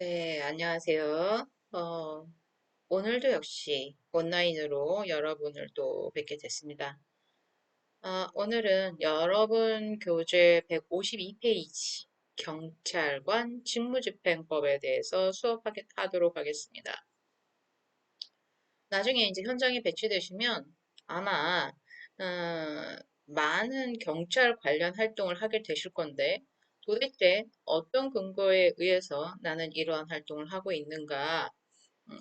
네, 안녕하세요. 오늘도 역시 온라인으로 여러분을 또 뵙게 됐습니다. 오늘은 여러분 교재 152페이지 경찰관 직무집행법에 대해서 수업하도록 하겠습니다. 나중에 이제 현장에 배치되시면 아마 많은 경찰 관련 활동을 하게 되실 건데 도대체 어떤 근거에 의해서 나는 이러한 활동을 하고 있는가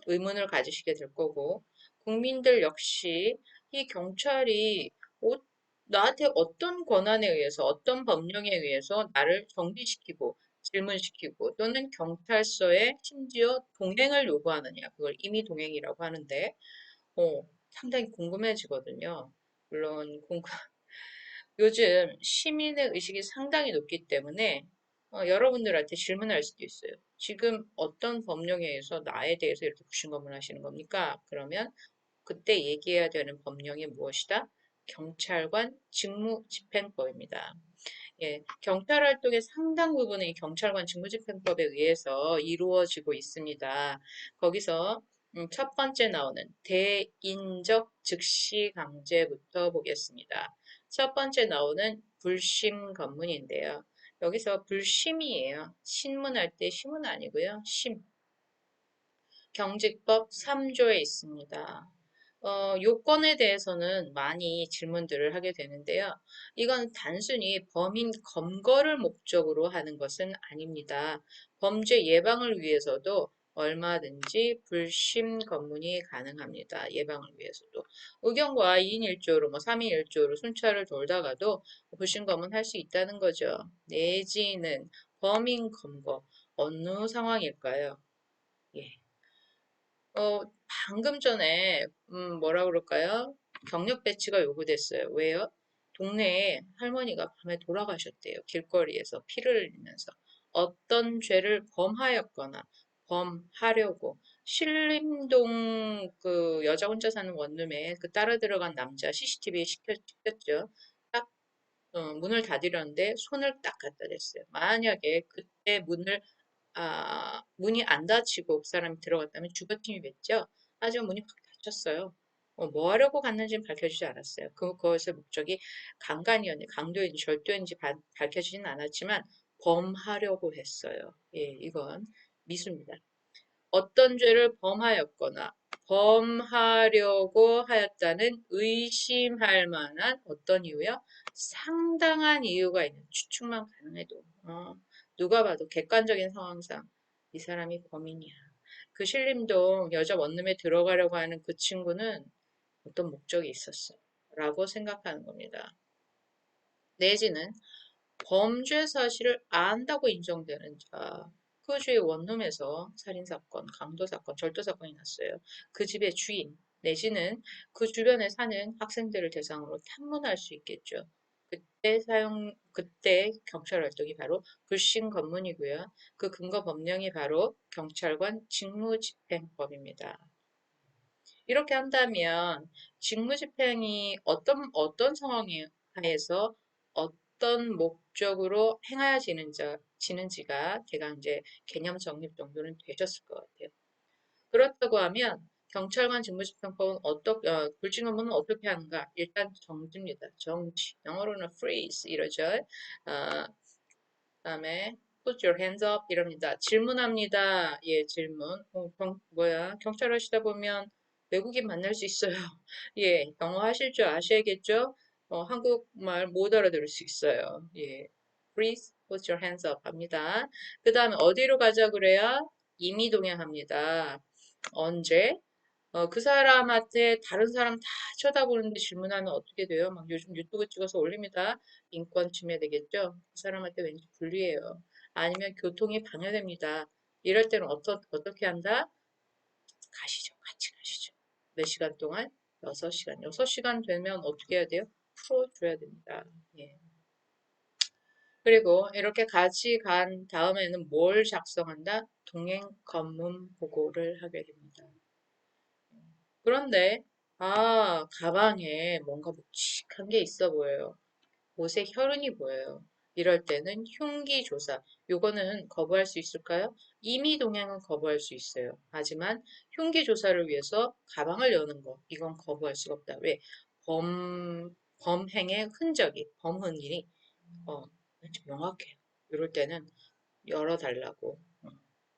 의문을 가지시게 될 거고, 국민들 역시 이 경찰이 어- 나한테 어떤 권한에 의해서, 어떤 법령에 의해서 나를 정지시키고, 질문시키고, 또는 경찰서에 심지어 동행을 요구하느냐, 그걸 임의 동행이라고 하는데, 상당히 궁금해지거든요. 물론, 요즘 시민의 의식이 상당히 높기 때문에 여러분들한테 질문할 수도 있어요. 지금 어떤 법령에 의해서 나에 대해서 이렇게 불신검을 하시는 겁니까? 그러면 그때 얘기해야 되는 법령이 무엇이다? 경찰관 직무집행법입니다. 예, 경찰 활동의 상당 부분은 이 경찰관 직무집행법에 의해서 이루어지고 있습니다. 거기서 첫 번째 나오는 대인적 즉시 강제부터 보겠습니다. 첫 번째 나오는 불심 검문인데요. 여기서 불심이에요. 신문할 때 심은 아니고요. 심. 경직법 3조에 있습니다. 요건에 대해서는 많이 질문들을 하게 되는데요. 이건 단순히 범인 검거를 목적으로 하는 것은 아닙니다. 범죄 예방을 위해서도 얼마든지 불심 검문이 가능합니다. 예방을 위해서도. 의경과 2인 1조로, 3인 1조로 순찰을 돌다가도 불심 검문할 수 있다는 거죠. 내지는 범인 검거, 어느 상황일까요? 예. 방금 전에, 뭐라 그럴까요? 경력 배치가 요구됐어요. 왜요? 동네에 할머니가 밤에 돌아가셨대요. 길거리에서 피를 흘리면서. 어떤 죄를 범하였거나, 범하려고, 신림동 그 여자 혼자 사는 원룸에 그 따라 들어간 남자 CCTV에 찍혔죠. 딱, 문을 닫으려는데 손을 딱 갖다 댔어요. 만약에 그때 문이 안 닫히고 그 사람이 들어갔다면 주거침이 맺죠. 하지만 문이 확 닫혔어요. 뭐 하려고 갔는지는 밝혀지지 않았어요. 그것의 목적이 강간이었는지, 강도였는지, 절도였는지 밝혀지진 않았지만 범하려고 했어요. 예, 이건 미수입니다. 어떤 죄를 범하였거나 범하려고 하였다는 의심할 만한 어떤 이유요? 상당한 이유가 있는 추측만 가능해도 누가 봐도 객관적인 상황상 이 사람이 범인이야. 그 신림동 여자 원룸에 들어가려고 하는 그 친구는 어떤 목적이 있었어. 라고 생각하는 겁니다. 내지는 범죄 사실을 안다고 인정되는 자. 그 주의 원룸에서 살인사건, 강도사건, 절도사건이 났어요. 그 집의 주인, 내지는 그 주변에 사는 학생들을 대상으로 탐문할 수 있겠죠. 그때 경찰 활동이 바로 불신 검문이고요. 그 근거 법령이 바로 경찰관 직무집행법입니다. 이렇게 한다면 직무집행이 어떤 상황에 하에서 어떤 목적으로 지는지가 대강 이제 개념 정립 정도는 되셨을 것 같아요. 그렇다고 하면 경찰관 직무집행법은 불징검문은 어떻게 하는가? 일단 정지입니다. 정지. 영어로는 freeze 이러죠. 그다음에 put your hands up 이럽니다. 질문합니다. 예, 질문. 경찰 하시다 보면 외국인 만날 수 있어요. 예, 영어 하실 줄 아셔야겠죠? 한국말 못 알아들을 수 있어요. 예, please put your hands up 합니다. 그 다음에 어디로 가자 그래야 임의동행합니다. 언제? 그 사람한테 다른 사람 다 쳐다보는데 질문하면 어떻게 돼요? 막 요즘 유튜브 찍어서 올립니다. 인권 침해 되겠죠? 그 사람한테 왠지 불리해요. 아니면 교통이 방해됩니다. 이럴 때는 어떻게 한다? 가시죠. 같이 가시죠. 몇 시간 동안? 6시간. 6시간 되면 어떻게 해야 돼요? 풀어줘야 됩니다. 예. 그리고 이렇게 같이 간 다음에는 뭘 작성한다? 동행 검문 보고를 하게 됩니다. 그런데, 가방에 뭔가 묵직한 게 있어 보여요. 옷에 혈흔이 보여요. 이럴 때는 흉기 조사. 요거는 거부할 수 있을까요? 임의 동행은 거부할 수 있어요. 하지만 흉기 조사를 위해서 가방을 여는 거, 이건 거부할 수가 없다. 왜? 범행의 흔적이, 범흔이, 어, 좀 명확해요. 이럴 때는 열어달라고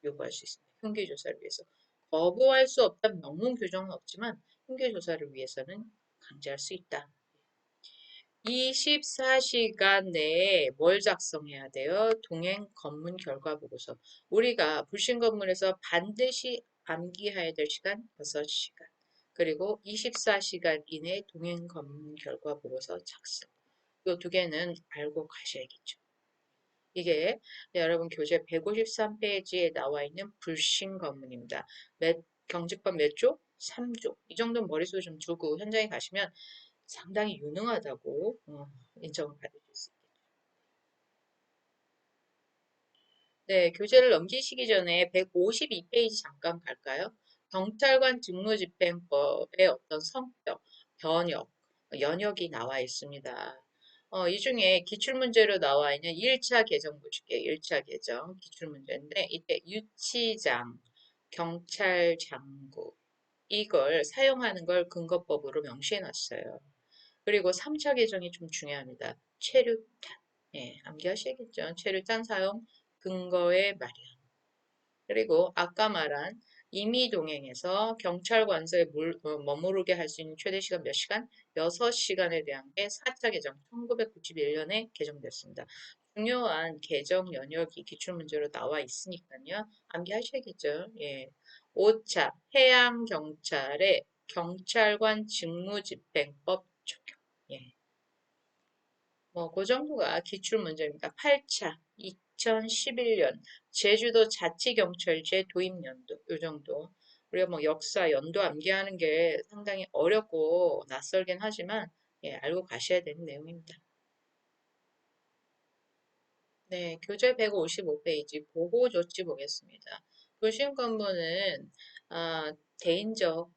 요구할 수 있습니다. 흉기 조사를 위해서. 거부할 수 없다는 명문 규정은 없지만 흉기 조사를 위해서는 강제할 수 있다. 24시간 내에 뭘 작성해야 돼요? 동행 검문 결과 보고서. 우리가 불신 검문에서 반드시 암기해야 될 시간 6시간. 그리고 24시간 이내 동행 검문 결과 보고서 작성. 이 두 개는 알고 가셔야겠죠. 이게 여러분 교재 153페이지에 나와 있는 불신 검문입니다. 경직법 몇 조? 3조. 이 정도는 머릿속에 좀 두고 현장에 가시면 상당히 유능하다고 인정을 받으실 수 있겠죠. 네, 교재를 넘기시기 전에 152페이지 잠깐 갈까요? 경찰관 직무집행법의 어떤 성격, 변역, 연역이 나와 있습니다. 이 중에 기출문제로 나와 있는 1차 개정 보실게요. 1차 개정 기출문제인데 이때 유치장, 경찰장구 이걸 사용하는 걸 근거법으로 명시해 놨어요. 그리고 3차 개정이 좀 중요합니다. 체류탄. 예, 암기하셔야겠죠. 체류탄 사용 근거의 마련. 그리고 아까 말한 임의동행에서 경찰관서에 머무르게 할 수 있는 최대 시간 몇 시간? 6시간에 대한 게 4차 개정 1991년에 개정됐습니다. 중요한 개정 연역이 기출문제로 나와 있으니까요. 암기하셔야겠죠. 예. 5차 해양경찰의 경찰관 직무집행법 적용. 예. 그 정도가 기출문제입니다. 8차 2011년 제주도 자치경찰제 도입 연도 요 정도. 우리가 뭐 역사 연도 암기하는 게 상당히 어렵고 낯설긴 하지만 예, 알고 가셔야 되는 내용입니다. 네, 교재 155페이지 보호 조치 보겠습니다. 불신 건물은 대인적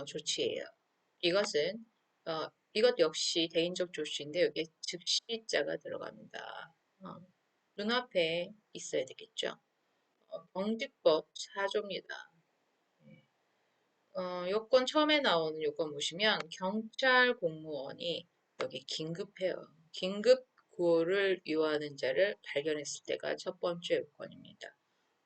조치예요. 이것은 이것 역시 대인적 조치인데 여기에 즉시자가 들어갑니다. 어, 눈앞에 있어야 되겠죠. 병직법 4조입니다. 요건 처음에 나오는 요건 보시면 경찰 공무원이 여기 긴급해요. 긴급 구호를 요하는 자를 발견했을 때가 첫 번째 요건입니다.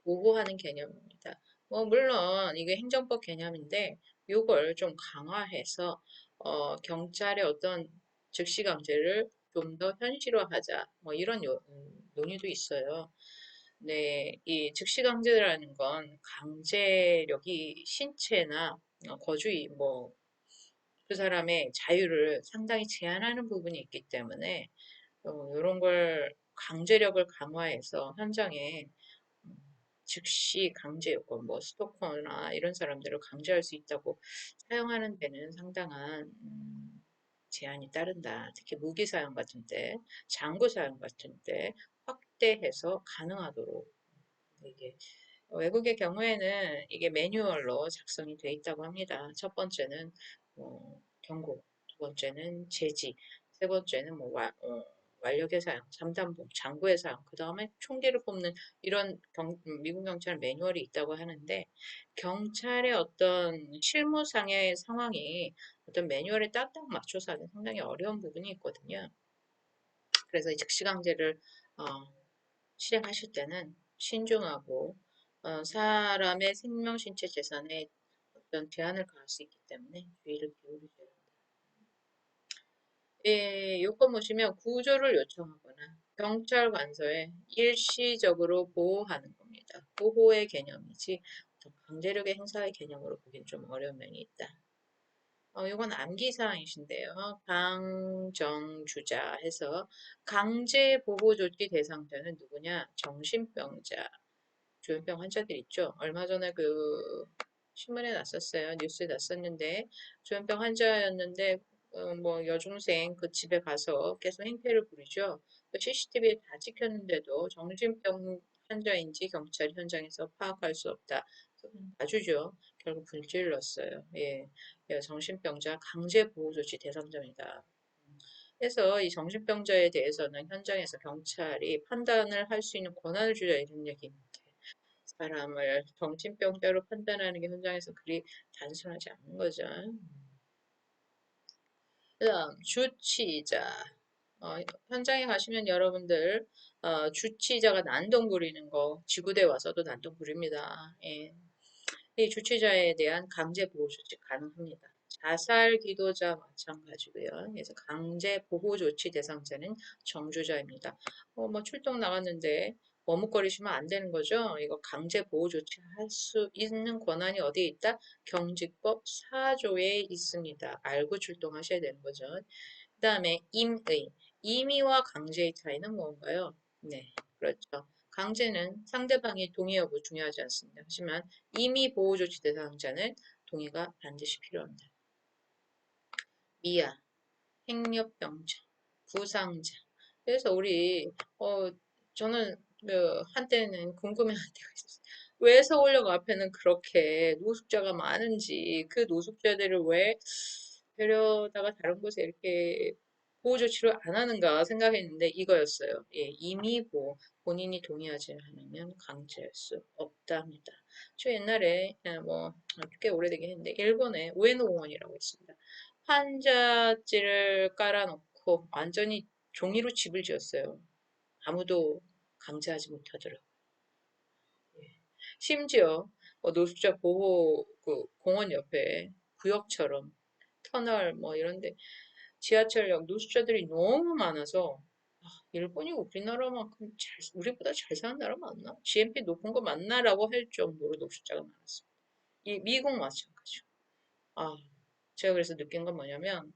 보호하는 개념입니다. 물론 이게 행정법 개념인데 요걸 좀 강화해서 경찰의 어떤 즉시 강제를 좀 더 현실화하자 이런 논의도 있어요. 네, 이 즉시 강제라는 건 강제력이 신체나 거주의 그 사람의 자유를 상당히 제한하는 부분이 있기 때문에 이런 걸 강제력을 강화해서 현장에 음, 즉시 강제 요건, 스토커나 이런 사람들을 강제할 수 있다고 사용하는 데는 상당한 제한이 따른다. 특히 무기 사용 같은 때, 장구 사용 같은 때 확대해서 가능하도록 이게 외국의 경우에는 이게 매뉴얼로 작성이 돼 있다고 합니다. 첫 번째는 경고, 두 번째는 제지, 세 번째는 완력의 사용, 삼단봉, 장구의 사용, 그 다음에 총기를 뽑는 이런 미국 경찰 매뉴얼이 있다고 하는데 경찰의 어떤 실무상의 상황이 어떤 매뉴얼에 딱딱 맞춰서 하기 상당히 어려운 부분이 있거든요. 그래서 이 즉시강제를 어, 실행하실 때는 신중하고 사람의 생명, 신체, 재산에 어떤 제한을 가할 수 있기 때문에 주의를 기울이셔야 합니다. 예, 요건 보시면 구조를 요청하거나 경찰 관서에 일시적으로 보호하는 겁니다. 보호의 개념이지 어떤 강제력의 행사의 개념으로 보기엔 좀 어려운 면이 있다. 요건 암기사항이신데요. 강정주자 해서 강제보호조치 대상자는 누구냐? 정신병자, 조현병 환자들 있죠. 얼마 전에 그 신문에 났었어요. 뉴스에 났었는데 조현병 환자였는데 여중생 그 집에 가서 계속 행패를 부리죠. CCTV에 다 찍혔는데도 정신병 환자인지 경찰이 현장에서 파악할 수 없다. 봐주죠. 결국 불질렀어요. 예, 정신병자 강제보호조치 대상자입니다. 그래서 이 정신병자에 대해서는 현장에서 경찰이 판단을 할 수 있는 권한을 주자 이런 얘기입니다. 사람을 정신병자로 판단하는 게 현장에서 그리 단순하지 않은 거죠. 그다음 주치의자. 어, 현장에 가시면 여러분들 주치의자가 난동 부리는 거 지구대 와서도 난동 부립니다. 예. 이 주치자에 대한 강제 보호 조치 가능합니다. 자살 기도자 마찬가지고요. 그래서 강제 보호 조치 대상자는 정주자입니다. 뭐 출동 나갔는데 머뭇거리시면 안 되는 거죠. 이거 강제 보호 조치 할 수 있는 권한이 어디에 있다? 경직법 4조에 있습니다. 알고 출동하셔야 되는 거죠. 그 다음에 임의. 임의와 강제의 차이는 뭔가요? 네, 그렇죠. 강제는 상대방이 동의 여부 중요하지 않습니다. 하지만 임의 보호 조치 대상자는 동의가 반드시 필요합니다. 미아, 행력병자, 부상자. 그래서 우리 저는 한때는 궁금해한 때가 있었어요. 왜 서울역 앞에는 그렇게 노숙자가 많은지 그 노숙자들을 왜 데려다가 다른 곳에 이렇게 보호 조치를 안 하는가 생각했는데 이거였어요. 예, 이미 본인이 동의하지 않으면 강제할 수 없답니다. 저 옛날에 꽤 오래되긴 했는데 일본에 우에노 공원이라고 있습니다. 환자지를 깔아놓고 완전히 종이로 집을 지었어요. 아무도 강제하지 못하더라고요. 예. 심지어 노숙자 보호 그 공원 옆에 구역처럼 터널 뭐 이런데 지하철역 노숙자들이 너무 많아서 일본이 우리나라만큼 우리보다 잘 사는 나라 맞나? GNP 높은 거 맞나라고 할 정도로 노숙자가 많았습니다. 이 미국 마찬가지죠. 아, 제가 그래서 느낀 건 뭐냐면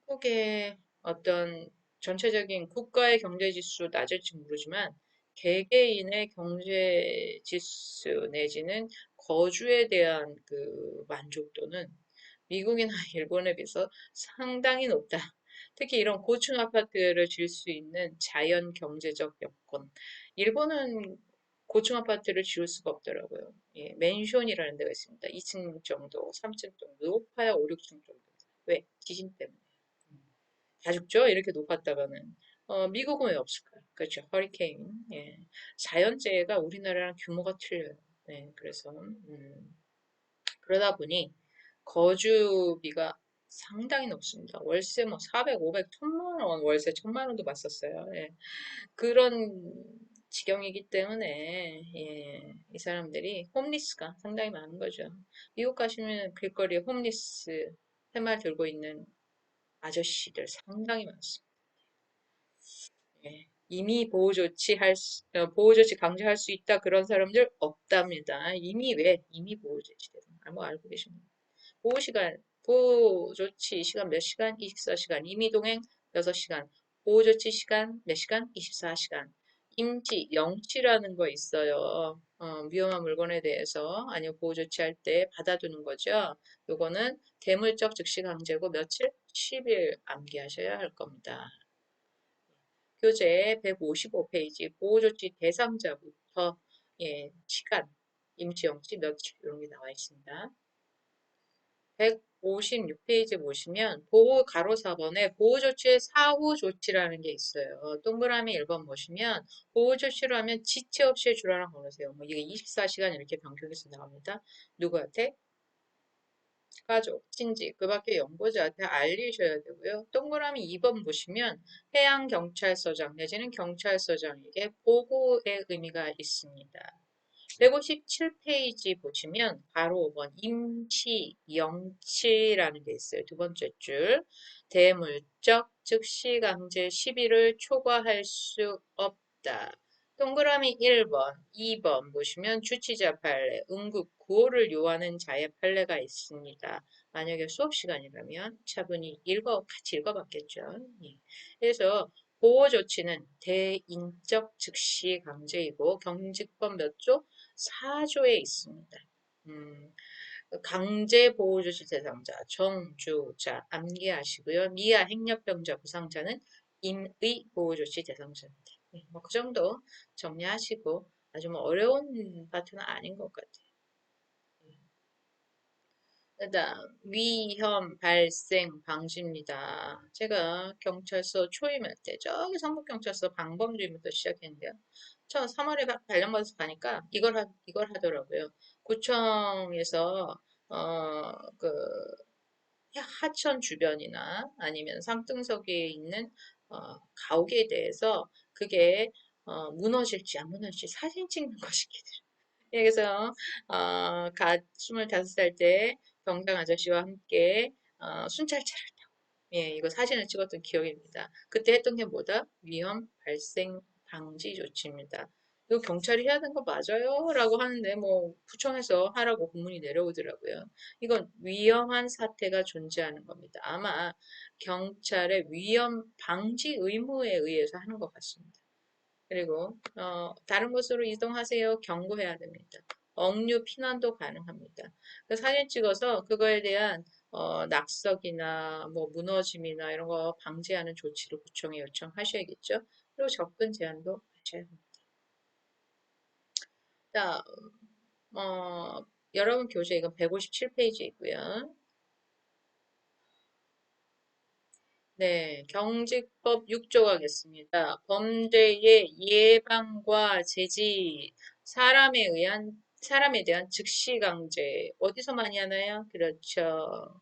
한국의 어떤 전체적인 국가의 경제 지수 낮을지 모르지만 개개인의 경제 지수 내지는 거주에 대한 그 만족도는 미국이나 일본에 비해서 상당히 높다. 특히 이런 고층 아파트를 질 수 있는 자연 경제적 여건. 일본은 고층 아파트를 지을 수가 없더라고요. 예, 맨션이라는 데가 있습니다. 2층 정도, 3층 정도, 높아야 5, 6층 정도. 왜? 지진 때문에. 다 죽죠? 이렇게 높았다가는. 미국은 왜 없을까요? 그렇죠. 허리케인. 예. 자연재해가 우리나라랑 규모가 틀려요. 네, 그래서, 그러다 보니 거주비가 상당히 높습니다. 월세 뭐 400, 500, 1000만 원, 월세 1000만 원도 봤었어요. 예. 그런 지경이기 때문에, 예, 이 사람들이 홈리스가 상당히 많은 거죠. 미국 가시면 길거리에 홈리스 해말 들고 있는 아저씨들 상당히 많습니다. 예. 이미 보호조치 강제할 수 있다 그런 사람들 없답니다. 이미 왜? 이미 보호조치 대상. 뭐 알고 계십니까? 보호조치 시간 몇 시간? 24시간. 임의동행 6시간. 보호조치 시간 몇 시간? 24시간. 임치, 영치라는 거 있어요. 위험한 물건에 대해서 아니면 보호조치할 때 받아두는 거죠. 요거는 대물적 즉시 강제고 며칠? 10일 암기하셔야 할 겁니다. 교재 155페이지 보호조치 대상자부터 시간, 임시영치, 며칠 이런 게 나와 있습니다. 156페이지 보시면 보호 가로 4번에 보호조치의 사후 조치라는 게 있어요. 동그라미 1번 보시면 보호조치로 하면 지체 없이 줄 하나 걸으세요. 뭐 이게 24시간 이렇게 변경해서 나옵니다. 누구한테? 가족, 친지, 그 밖에 연고자한테 알리셔야 되고요. 동그라미 2번 보시면 해양경찰서장 내지는 경찰서장에게 보고의 의미가 있습니다. 157페이지 보시면 바로 5번 임시 영치라는 게 있어요. 두 번째 줄 대물적 즉시 강제 시비를 초과할 수 없다. 동그라미 1번, 2번 보시면 주치자 판례, 응급 구호를 요하는 자의 판례가 있습니다. 만약에 수업 시간이라면 차분히 같이 읽어봤겠죠. 예. 그래서 보호 조치는 대인적 즉시 강제이고 경직법 몇 조? 4조에 있습니다. 음, 강제 보호 조치 대상자, 정주자 암기하시고요. 미아 행력병자 부상자는 임의 보호 조치 대상자입니다. 네, 뭐그 정도 정리하시고 아주 뭐 어려운 파트는 아닌 것 같아요. 그다음 위험 발생 방지입니다. 제가 경찰서 초임할 때 저기 성북경찰서 방범주임부터 시작했는데요. 저 3월에 발령받아서 가니까 이걸 하더라고요. 구청에서 그 하천 주변이나 아니면 상등석에 있는 가옥에 대해서 그게 무너질지 안 무너질지 사진 찍는 거 시키더라고요. 그래서 25살 때 병장 아저씨와 함께 순찰차를 타고 이거 사진을 찍었던 기억입니다. 그때 했던 게 뭐다? 위험 발생 방지 조치입니다. 이거 경찰이 해야 되는 거 맞아요? 라고 하는데 뭐 구청에서 하라고 공문이 내려오더라고요. 이건 위험한 사태가 존재하는 겁니다. 아마 경찰의 위험 방지 의무에 의해서 하는 것 같습니다. 그리고 다른 곳으로 이동하세요. 경고해야 됩니다. 억류 피난도 가능합니다. 그 사진 찍어서 그거에 대한 낙석이나 뭐 무너짐이나 이런 거 방지하는 조치를 구청에 요청하셔야겠죠. 그리고 접근 제한도 하셔야 합니다. 자, 여러분 교재 이건 157페이지이고요. 네, 경직법 6조 가겠습니다. 범죄의 예방과 제지, 사람에 대한 즉시 강제, 어디서 많이 하나요? 그렇죠.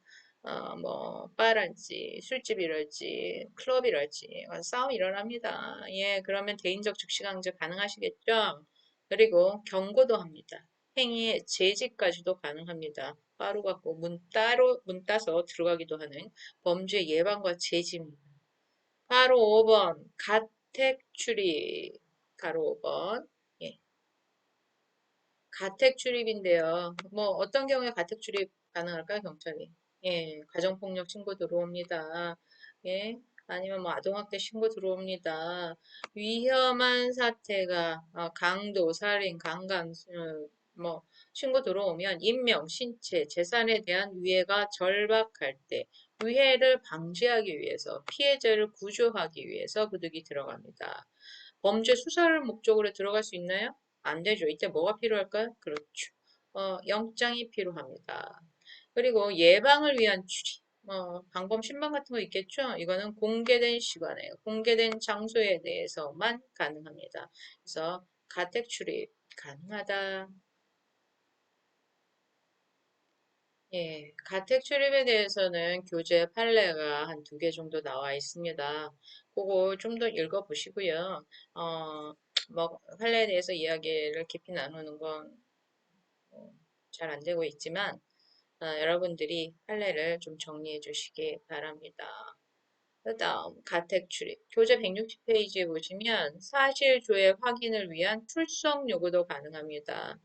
바랄지, 술집이랄지, 클럽이랄지, 싸움 일어납니다. 예, 그러면 개인적 즉시 강제 가능하시겠죠? 그리고 경고도 합니다. 행위의 제지까지도 가능합니다. 바로 갖고 문 따서 들어가기도 하는 범죄 예방과 제지입니다. 가로 5번 가택 출입 가로 5번 예, 가택 출입인데요. 뭐 어떤 경우에 가택 출입 가능할까요, 경찰이? 예, 가정폭력 신고 들어옵니다. 예, 아니면 뭐 아동학대 신고 들어옵니다. 위험한 사태가 강도, 살인, 강간, 뭐 신고 들어오면 인명, 신체, 재산에 대한 위해가 절박할 때 위해를 방지하기 위해서 피해자를 구조하기 위해서 부득이 들어갑니다. 범죄 수사를 목적으로 들어갈 수 있나요? 안 되죠. 이때 뭐가 필요할까요? 그렇죠. 영장이 필요합니다. 그리고 예방을 위한 출입. 방범 신방 같은 거 있겠죠? 이거는 공개된 시간에, 공개된 장소에 대해서만 가능합니다. 그래서 가택 출입 가능하다. 예, 가택 출입에 대해서는 교재 판례가 한 2개 정도 나와 있습니다. 그거 좀 더 읽어보시고요. 판례에 대해서 이야기를 깊이 나누는 건 잘 안 되고 있지만, 여러분들이 판례를 좀 정리해 주시기 바랍니다. 그다음 가택 출입. 교재 160페이지에 보시면 사실 조회 확인을 위한 출석 요구도 가능합니다.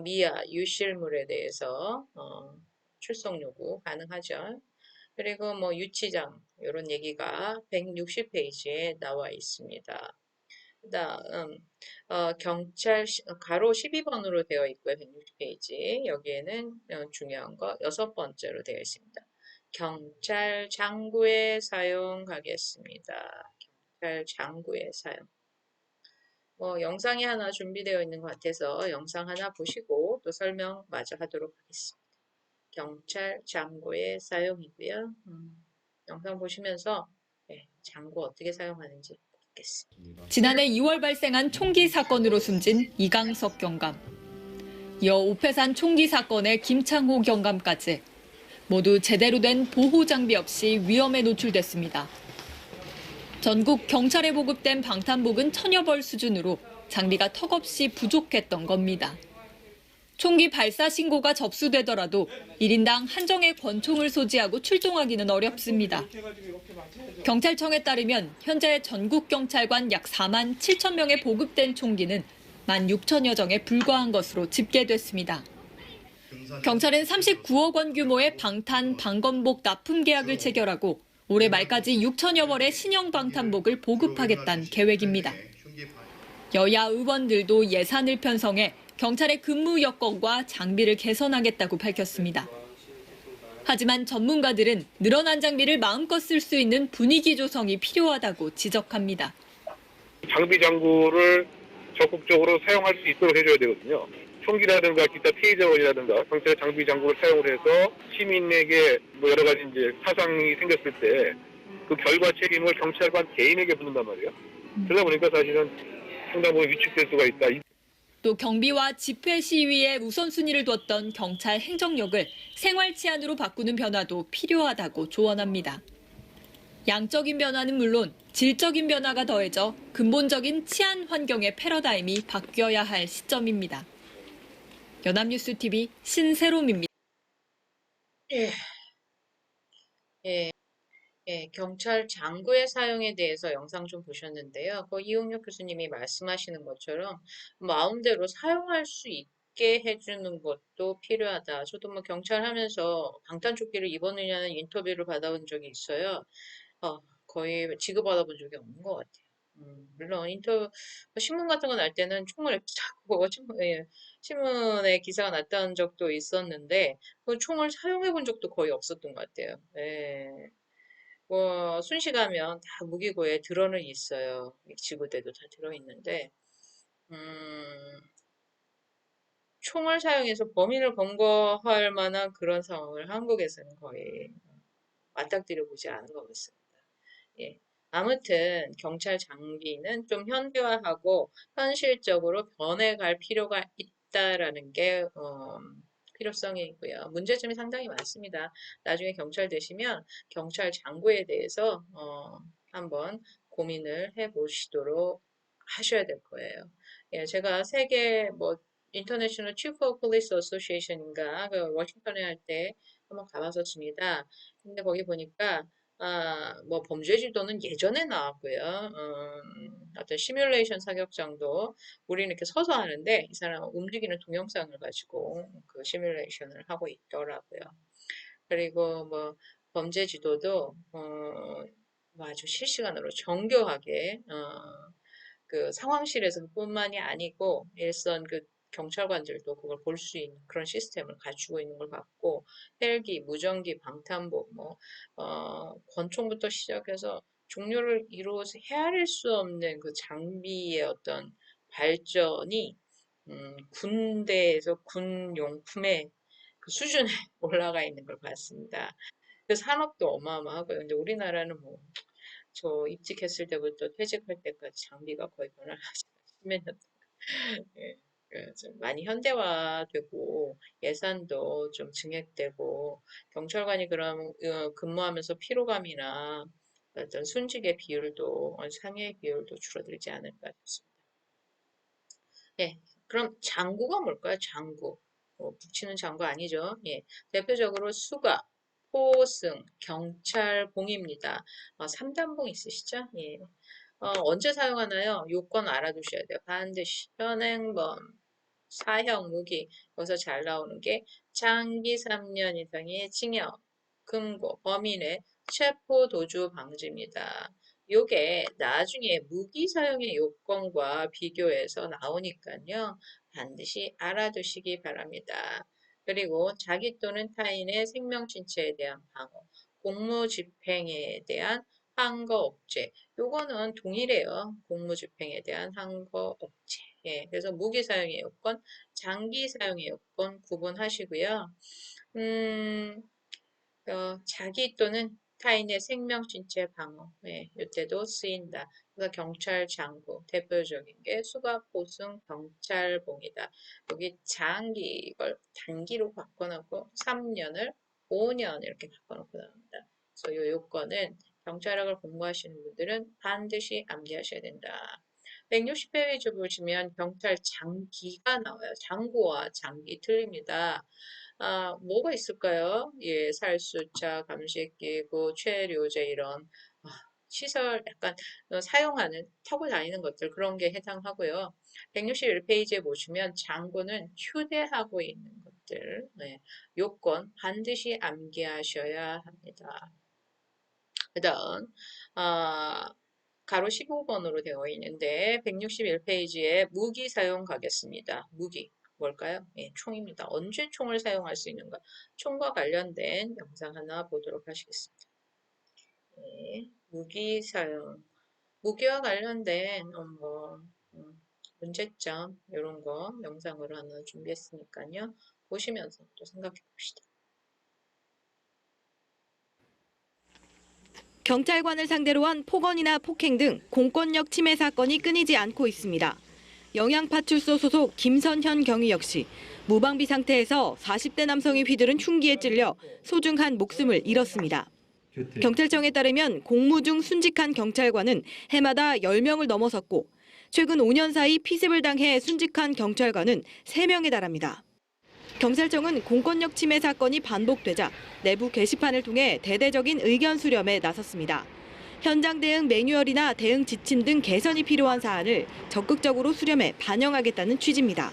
미아, 유실물에 대해서 출석 요구 가능하죠. 그리고 뭐 유치장 이런 얘기가 160페이지에 나와 있습니다. 그다음 경찰 가로 12번으로 되어 있고요. 160페이지. 여기에는 중요한 거 6번째로 되어 있습니다. 경찰 장구의 사용 가겠습니다. 경찰 장구의 사용. 영상이 하나 준비되어 있는 것 같아서 영상 하나 보시고 또 설명 마저 하도록 하겠습니다. 경찰 장구의 사용이고요. 영상 보시면서 장구 어떻게 사용하는지 보겠습니다. 지난해 2월 발생한 총기 사건으로 숨진 이강석 경감. 이어 오페산 총기 사건의 김창호 경감까지 모두 제대로 된 보호 장비 없이 위험에 노출됐습니다. 전국 경찰에 보급된 방탄복은 1000여 벌 수준으로 장비가 턱없이 부족했던 겁니다. 총기 발사 신고가 접수되더라도 1인당 한정의 권총을 소지하고 출동하기는 어렵습니다. 경찰청에 따르면 현재 전국 경찰관 약 4만 7천 명에 보급된 총기는 16,000여 정에 불과한 것으로 집계됐습니다. 경찰은 39억 원 규모의 방탄, 방검복 납품 계약을 체결하고 올해 말까지 6천여 벌의 신형 방탄복을 보급하겠다는 계획입니다. 여야 의원들도 예산을 편성해 경찰의 근무 여건과 장비를 개선하겠다고 밝혔습니다. 하지만 전문가들은 늘어난 장비를 마음껏 쓸 수 있는 분위기 조성이 필요하다고 지적합니다. 장비 장구를 적극적으로 사용할 수 있도록 해줘야 되거든요. 총기라든가 기타 피해 자원이라든가 경찰 장비 장구를 사용을 해서 시민에게 뭐 여러 가지 이제 사상이 생겼을 때 그 결과 책임을 경찰관 개인에게 묻는단 말이에요. 그러다 보니까 사실은 상당 부분 위축될 수가 있다. 또 경비와 집회 시위에 우선순위를 뒀던 경찰 행정력을 생활 치안으로 바꾸는 변화도 필요하다고 조언합니다. 양적인 변화는 물론 질적인 변화가 더해져 근본적인 치안 환경의 패러다임이 바뀌어야 할 시점입니다. 연합뉴스 TV 신세롬입니다. 예, 예, 예, 경찰 장구의 사용에 대해서 영상 좀 보셨는데요. 이용혁 교수님이 말씀하시는 것처럼 마음대로 사용할 수 있게 해주는 것도 필요하다. 저도 뭐 경찰 하면서 방탄조끼를 입었느냐는 인터뷰를 받아본 적이 있어요. 거의 지급받아본 적이 없는 것 같아요. 물론 신문 같은 거 날 때는 총을 이렇게 잡고 신문에 기사가 났다는 적도 있었는데 그 총을 사용해 본 적도 거의 없었던 것 같아요. 예. 뭐 순시가면 다 무기고에 들어는 있어요. 지구대도 다 들어있는데 음, 총을 사용해서 범인을 검거할 만한 그런 상황을 한국에서는 거의 맞닥뜨려 보지 않은 것 같습니다. 예. 아무튼 경찰 장비는 좀 현대화하고 현실적으로 변해갈 필요가 있다라는 게 필요성이 있고요. 문제점이 상당히 많습니다. 나중에 경찰 되시면 경찰 장구에 대해서 한번 고민을 해보시도록 하셔야 될 거예요. 예, 제가 세계 뭐 인터내셔널 치프 오브 폴리스 어소시에이션인가 그 워싱턴에 할 때 한번 가봤었습니다. 근데 거기 보니까 뭐 범죄 지도는 예전에 나왔고요. 어떤 시뮬레이션 사격장도 우리는 이렇게 서서 하는데 이 사람은 움직이는 동영상을 가지고 그 시뮬레이션을 하고 있더라고요. 그리고 뭐 범죄 지도도 뭐 아주 실시간으로 정교하게 그 상황실에서 뿐만이 아니고 일선 그 경찰관들도 그걸 볼 수 있는 그런 시스템을 갖추고 있는 걸 봤고 헬기, 무전기, 방탄복, 뭐 권총부터 시작해서 종류를 이루어서 헤아릴 수 없는 그 장비의 어떤 발전이 군대에서 군 용품의 그 수준에 올라가 있는 걸 봤습니다. 그 산업도 어마어마하고요. 근데 우리나라는 뭐 저 입직했을 때부터 퇴직할 때까지 장비가 거의 변화하지 십몇 년 예, 좀 많이 현대화되고 예산도 좀 증액되고 경찰관이 그럼 근무하면서 피로감이나 어떤 순직의 비율도 상해 비율도 줄어들지 않을까 싶습니다. 예, 그럼 장구가 뭘까요? 장구. 북치는 장구 아니죠. 예, 대표적으로 수갑, 포승, 경찰봉입니다. 3단봉 있으시죠? 예. 언제 사용하나요? 요건 알아두셔야 돼요. 반드시 현행범, 사형, 무기. 여기서 잘 나오는 게 장기 3년 이상의 징역, 금고, 범인의 체포 도주 방지입니다. 요게 나중에 무기 사용의 요건과 비교해서 나오니까요. 반드시 알아두시기 바랍니다. 그리고 자기 또는 타인의 생명 침해에 대한 방어, 공무집행에 대한 항거업체. 요거는 동일해요. 공무집행에 대한 항거업체. 예, 그래서 무기 사용의 요건, 장기 사용의 요건 구분하시고요. 음, 자기 또는 타인의 생명, 신체 방어, 예, 이때도 쓰인다. 그래서 경찰 장구, 대표적인 게 수갑, 보승, 경찰봉이다. 여기 장기, 이걸 단기로 바꿔놓고 3년을 5년 이렇게 바꿔놓고 나옵니다. 그래서 이 요건은 경찰학을 공부하시는 분들은 반드시 암기하셔야 된다. 160페이지 보시면 경찰 장기가 나와요. 장구와 장기 틀립니다. 뭐가 있을까요? 예, 살수차, 감식기구, 최류제 이런 아, 시설 약간 사용하는 타고 다니는 것들 그런 게 해당하고요. 161페이지에 보시면 장구는 휴대하고 있는 것들 네, 요건 반드시 암기하셔야 합니다. 그다음 가로 15번으로 되어 있는데 161페이지에 무기 사용 가겠습니다. 무기 뭘까요? 예, 총입니다. 언제 총을 사용할 수 있는가? 총과 관련된 영상 하나 보도록 하시겠습니다. 예, 무기 사용. 무기와 관련된 뭐 문제점 이런 거 영상으로 하나 준비했으니까요. 보시면서 또 생각해 봅시다. 경찰관을 상대로 한 폭언이나 폭행 등 공권력 침해 사건이 끊이지 않고 있습니다. 영양파출소 소속 김선현 경위 역시 무방비 상태에서 40대 남성이 휘두른 흉기에 찔려 소중한 목숨을 잃었습니다. 경찰청에 따르면 공무 중 순직한 경찰관은 해마다 10명을 넘어섰고 최근 5년 사이 피습을 당해 순직한 경찰관은 3명에 달합니다. 경찰청은 공권력 침해 사건이 반복되자 내부 게시판을 통해 대대적인 의견 수렴에 나섰습니다. 현장 대응 매뉴얼이나 대응 지침 등 개선이 필요한 사안을 적극적으로 수렴해 반영하겠다는 취지입니다.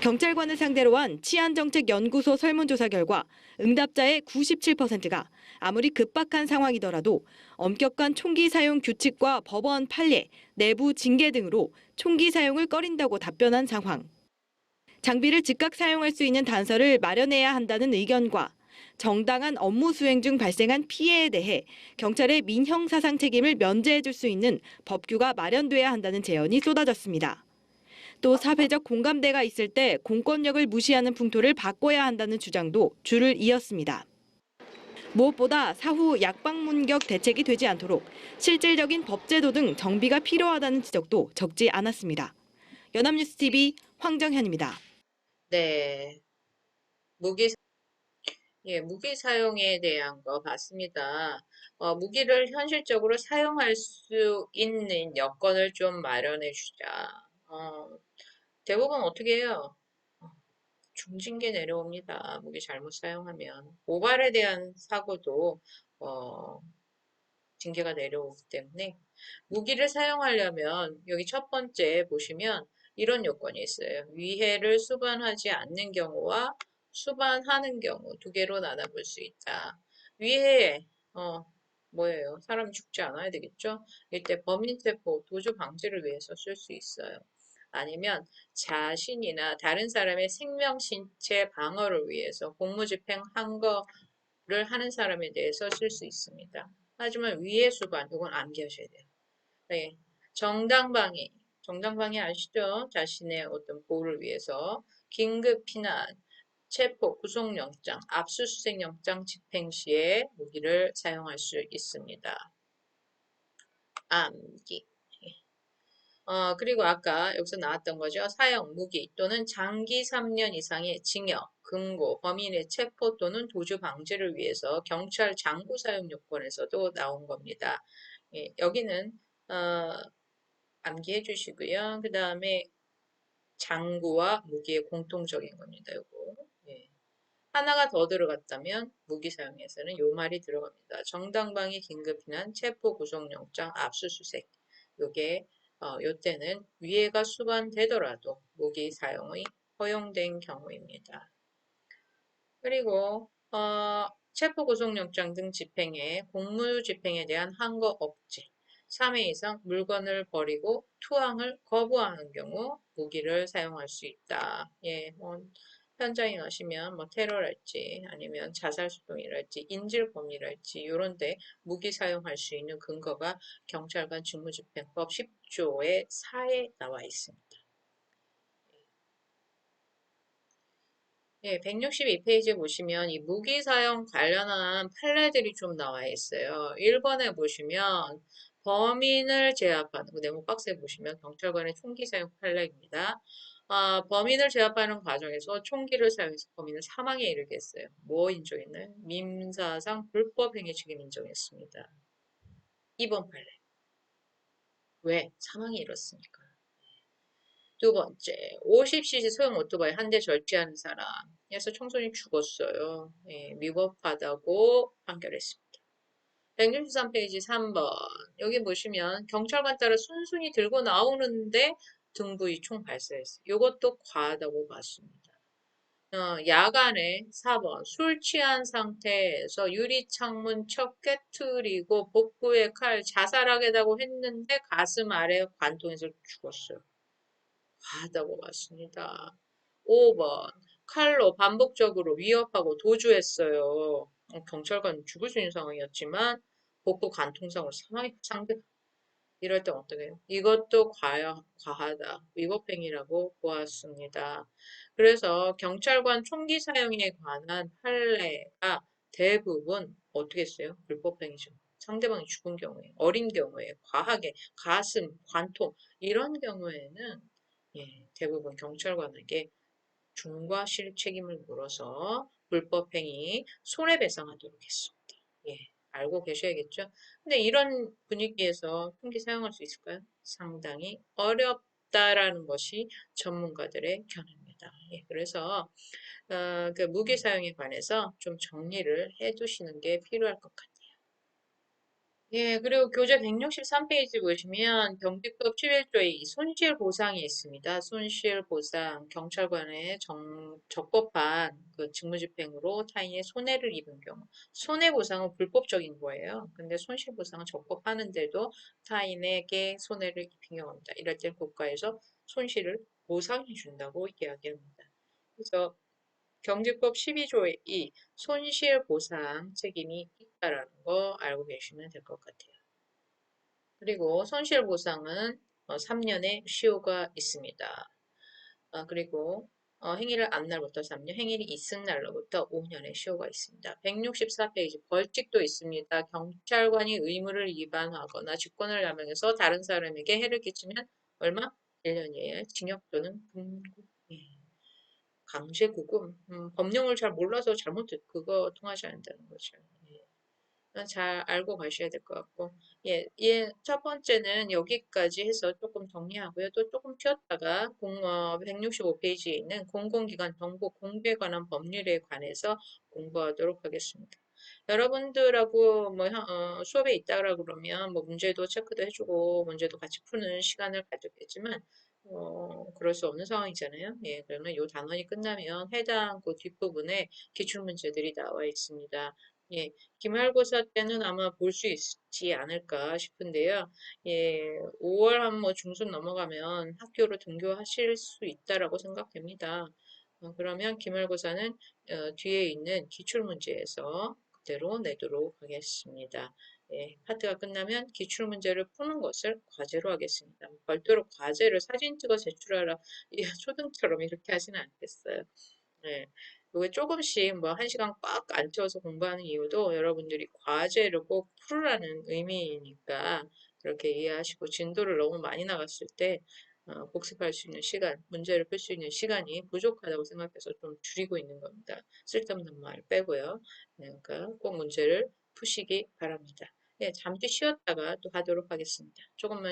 경찰관을 상대로 한 치안정책연구소 설문조사 결과 응답자의 97%가 아무리 급박한 상황이더라도 엄격한 총기 사용 규칙과 법원 판례, 내부 징계 등으로 총기 사용을 꺼린다고 답변한 상황. 장비를 즉각 사용할 수 있는 단서를 마련해야 한다는 의견과 정당한 업무 수행 중 발생한 피해에 대해 경찰의 민형사상 책임을 면제해 줄 수 있는 법규가 마련돼야 한다는 제언이 쏟아졌습니다. 또 사회적 공감대가 있을 때 공권력을 무시하는 풍토를 바꿔야 한다는 주장도 줄을 이었습니다. 무엇보다 사후 약방문격 대책이 되지 않도록 실질적인 법제도 등 정비가 필요하다는 지적도 적지 않았습니다. 연합뉴스TV 황정현입니다. 네, 무기 무기 사용에 대한 거 봤습니다. 무기를 현실적으로 사용할 수 있는 여건을 좀 마련해 주자. 대부분 어떻게 해요? 중징계 내려옵니다. 무기 잘못 사용하면. 고발에 대한 사고도 어, 징계가 내려오기 때문에 무기를 사용하려면 여기 첫 번째 보시면 이런 요건이 있어요. 위해를 수반하지 않는 경우와 수반하는 경우 두 개로 나눠볼 수 있다. 위해 뭐예요? 사람이 죽지 않아야 되겠죠? 이때 범인세포 도주 방지를 위해서 쓸 수 있어요. 아니면 자신이나 다른 사람의 생명, 신체 방어를 위해서 공무집행한 거를 하는 사람에 대해서 쓸 수 있습니다. 하지만 위해 수반, 이건 암기하셔야 돼요. 네. 정당방위 아시죠? 자신의 어떤 보호를 위해서 긴급 피난, 체포, 구속영장, 압수수색영장 집행 시에 무기를 사용할 수 있습니다. 암기. 그리고 아까 여기서 나왔던 거죠. 사형, 무기 또는 장기 3년 이상의 징역, 금고, 범인의 체포 또는 도주 방지를 위해서 경찰 장구 사용 요건에서도 나온 겁니다. 예, 여기는 암기해 주시고요. 그 다음에 장구와 무기의 공통적인 겁니다. 요거. 예. 하나가 더 들어갔다면 무기 사용에서는 요 말이 들어갑니다. 정당방위 긴급피난 체포 구속영장 압수수색. 요게 요때는 위해가 수반되더라도 무기 사용이 허용된 경우입니다. 그리고 체포 구속영장 등 집행에 공무집행에 대한 항거 억지 3회 이상 물건을 버리고 투항을 거부하는 경우 무기를 사용할 수 있다. 예, 현장에 가시면 테러랄지 아니면 자살수동이랄지 인질범이랄지 이런데 무기 사용할 수 있는 근거가 경찰관 직무집행법 10조의 4에 나와 있습니다. 예, 162페이지 보시면 이 무기 사용 관련한 판례들이 좀 나와 있어요. 1번에 보시면 범인을 제압하는, 네모 박스에 보시면 경찰관의 총기 사용 판례입니다. 범인을 제압하는 과정에서 총기를 사용해서 범인을 사망에 이르게 했어요. 뭐 인정했나요? 민사상 불법 행위 책임 인정했습니다. 2번 판례. 왜? 사망에 이뤘으니까. 두 번째, 50cc 소형 오토바이 한 대 절취하는 사람. 그래서 청소년이 죽었어요. 예, 위법하다고 판결했습니다. 163페이지 3번. 여기 보시면 경찰관 따라 순순히 들고 나오는데 등부위 총 발사했어요. 이것도 과하다고 봤습니다. 야간에 4번. 술 취한 상태에서 유리창문 척 깨트리고 복부에 칼 자살하겠다고 했는데 가슴 아래 관통해서 죽었어요. 과하다고 봤습니다. 5번. 칼로 반복적으로 위협하고 도주했어요. 경찰관 죽을 수 있는 상황이었지만 복부 관통상으로 사망했 상대 이럴 때 어떻게 해요? 이것도 과하다. 위법행위라고 보았습니다. 그래서 경찰관 총기 사용에 관한 판례가 대부분 어떻게 했어요? 불법행위죠. 상대방이 죽은 경우에, 어린 경우에, 과하게, 가슴, 관통 이런 경우에는 대부분 경찰관에게 중과 실 책임을 물어서 불법행위 손해배상하도록 했습니다. 예, 알고 계셔야겠죠? 근데 이런 분위기에서 총기 사용할 수 있을까요? 상당히 어렵다라는 것이 전문가들의 견해입니다. 예, 그래서 그 무기 사용에 관해서 좀 정리를 해두시는 게 필요할 것 같아요. 예, 그리고 교재 163페이지 보시면 경비법 11조에 이 손실보상이 있습니다. 손실보상, 경찰관의 적법한 그 직무집행으로 타인의 손해를 입은 경우. 손해보상은 불법적인 거예요. 근데 손실보상은 적법하는데도 타인에게 손해를 입힌 경우입니다. 이럴 때 국가에서 손실을 보상해 준다고 이야기합니다. 그래서 경제법 12조의 2 손실보상 책임이 있다라는 거 알고 계시면 될 것 같아요. 그리고 손실보상은 3년의 시효가 있습니다. 그리고 행위를 안 날부터 3년, 행위를 있은 날로부터 5년의 시효가 있습니다. 164페이지 벌칙도 있습니다. 경찰관이 의무를 위반하거나 직권을 남용해서 다른 사람에게 해를 끼치면 얼마? 1년이에요. 징역 또는 금고. 예. 강제구금, 법령을 잘 몰라서 그거 통하지 않는다는 거죠. 예. 잘 알고 가셔야 될 것 같고, 첫 번째는 여기까지 해서 조금 정리하고요. 또 조금 쉬었다가 165페이지에 있는 공공기관 정보 공개에 관한 법률에 관해서 공부하도록 하겠습니다. 여러분들하고 수업에 있다라 그러면 뭐 문제도 체크도 해주고 문제도 같이 푸는 시간을 가졌겠지만 그럴 수 없는 상황이잖아요. 예, 그러면 요 단원이 끝나면 해당 그 뒷부분에 기출문제들이 나와 있습니다. 예, 기말고사 때는 아마 볼 수 있지 않을까 싶은데요. 예, 5월 한 뭐 중순 넘어가면 학교로 등교하실 수 있다라고 생각됩니다. 그러면 기말고사는 뒤에 있는 기출문제에서 그대로 내도록 하겠습니다. 예, 파트가 끝나면 기출문제를 푸는 것을 과제로 하겠습니다. 별도로 과제를 사진 찍어 제출하라. 이 초등처럼 이렇게 하지는 않겠어요. 네. 이게 조금씩 뭐 1시간 꽉 안 채워서 공부하는 이유도 여러분들이 과제를 꼭 풀으라는 의미니까 그렇게 이해하시고 진도를 너무 많이 나갔을 때 복습할 수 있는 시간, 문제를 풀 수 있는 시간이 부족하다고 생각해서 좀 줄이고 있는 겁니다. 쓸데없는 말 빼고요. 네, 그러니까 꼭 문제를 푸시기 바랍니다. 네, 잠시 쉬었다가 또 하도록 하겠습니다. 조금만